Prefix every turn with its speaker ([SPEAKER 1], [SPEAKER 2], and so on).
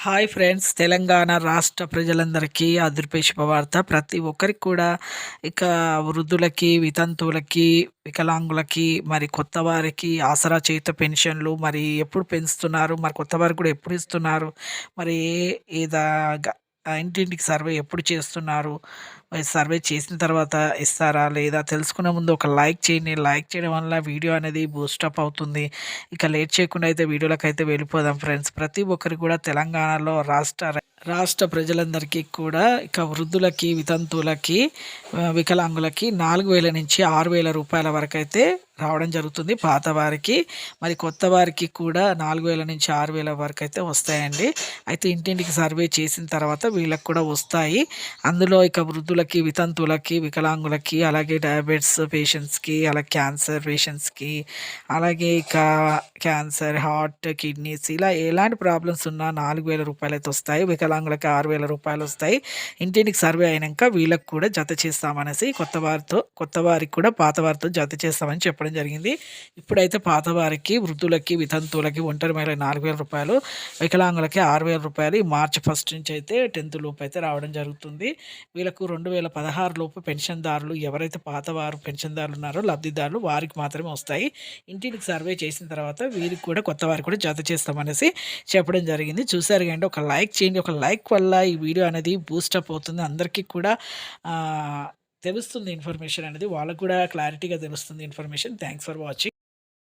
[SPEAKER 1] Hi friends, Telangana రాష్ట్ర ప్రజలందరికీ అదృపే శుభవార్త. ప్రతి ఒక్కరికి కూడా ఇక వృద్ధులకి, వితంతువులకి, వికలాంగులకి, మరి కొత్త వారికి ఆసరా చేయుత పెన్షన్లు మరి ఎప్పుడు పెంచుతున్నారు? మరి కొత్త వారికి కూడా ఎప్పుడు ఇస్తున్నారు? మరి ఏదా గ ఇంటింటికి సర్వే ఎప్పుడు చేస్తున్నారు? మరి సర్వే చేసిన తర్వాత ఇస్తారా? లేదా? తెలుసుకునే ముందు ఒక లైక్ చేయండి. లైక్ చేయడం వల్ల వీడియో అనేది బూస్టప్ అవుతుంది. ఇక లేట్ చేయకుండా అయితే వీడియోలకైతే వెళ్ళిపోదాం ఫ్రెండ్స్. ప్రతి ఒక్కరు కూడా తెలంగాణలో రాష్ట్ర ప్రజలందరికీ కూడా ఇక వృద్ధులకి, వితంతువులకి, వికలాంగులకి 4,000 నుంచి 6,000 రూపాయల వరకైతే రావడం జరుగుతుంది పాత వారికి. మరి కొత్త వారికి కూడా 4,000 నుంచి 6,000 వరకైతే వస్తాయండి. అయితే ఇంటింటికి సర్వే చేసిన తర్వాత వీళ్ళకి కూడా వస్తాయి. అందులో ఇక వృద్ధులకి, వితంతువులకి, వికలాంగులకి, అలాగే డయాబెటిస్ పేషెంట్స్‌కి, అలాగే క్యాన్సర్ పేషెంట్స్‌కి, అలాగే ఇక క్యాన్సర్, హార్ట్, కిడ్నీస్ ఇలా ఎలాంటి ప్రాబ్లమ్స్ ఉన్నా 4,000 రూపాయలైతే వస్తాయి. వికలాంగులకి 6,000 రూపాయలొస్తాయి. ఇంటింటికి సర్వే అయినంక వీళ్ళకి కూడా జత చేస్తామనేసి కొత్త వారికి కూడా పాత వారితో జత చేస్తామని చెప్పడం జరిగింది. ఇప్పుడైతే పాత వారికి, వృద్ధులకి, వితంతువులకి, ఒంటరి మహిళలకి 4,000 రూపాయలు, వికలాంగులకి 6,000 రూపాయలు ఈ మార్చి 1 నుంచి అయితే 10థ్ లోపు అయితే రావడం జరుగుతుంది. వీళ్ళకు 2016 లోపు పెన్షన్‌దారులు ఎవరైతే పాతవారు పెన్షన్‌దారులు ఉన్నారో లబ్ధిదారులు వారికి మాత్రమే వస్తాయి. ఇంటింటికి సర్వే చేసిన తర్వాత వీరికి కూడా కొత్త వారికి కూడా జత చేస్తామనేసి చెప్పడం జరిగింది. చూసారు కదండీ! ఒక లైక్ చేయండి. ఒక లైక్ వల్ల ఈ వీడియో అనేది బూస్టప్ అవుతుంది. అందరికీ కూడా తెలుస్తుంది ఇన్ఫర్మేషన్ అనేది. వాళ్ళకి కూడా క్లారిటీగా తెలుస్తుంది ఇన్ఫర్మేషన్. Thanks for watching.